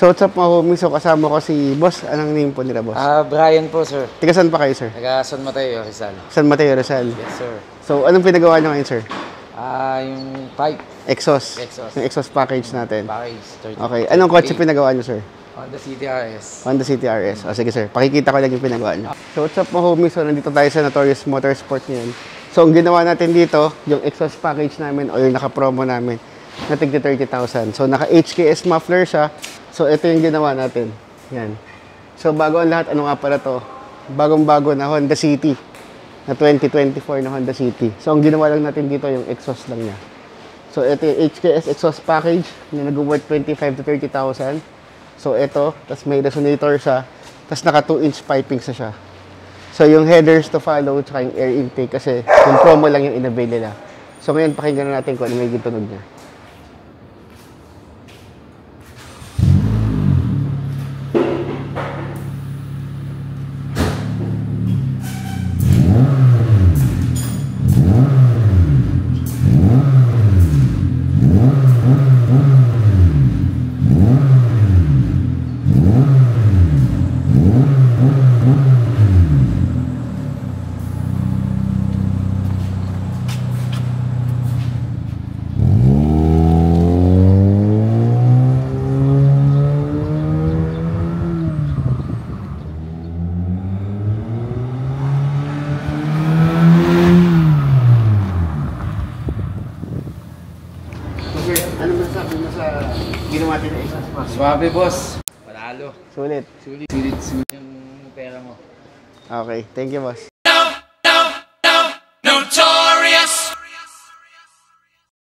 So what's up mga homies? So kasama ko si Boss. Anong name po nila, Boss? Brian po, sir. Tiga saan pa kayo, sir? Taga San Mateo, Rizal. San Mateo, Rizal. Yes, sir. So anong pinagawa nyo ngayon, sir? Yung pipe. Exhaust. Exhaust. Yung exhaust package natin. Package. 30. Okay. Anong kotse pinagawa nyo, sir? Honda City RS. Honda City RS. O sige, sir. Pakikita ko lang yung pinagawa nyo. So what's up mga homies? So nandito tayo sa Notorious Motorsport ngayon. So ang ginawa natin dito, yung exhaust package namin o yung naka-promo namin na tigti 30,000. So naka HKS muffler siya. So ito yung ginawa natin. Yan. So bago ang lahat, ano nga pala to? Bagong-bago na Honda City. Na 2024 na Honda City. So ang ginawa lang natin dito yung exhaust lang niya. So ito yung HKS exhaust package na nag-worth 25 to 30,000. So ito, tas may resonator siya. Tas naka 2-inch piping sa siya. So yung headers to follow, tsaka yung air intake kasi yung promo lang yung in-avail nila. So ngayon pakinggan natin kung ano may tunog niya. Ano masasabi mo sa ginawa natin na exhaust pack? Swabe, boss. Panalo. Sulit. Sulit yung pera mo. Okay, thank you, boss.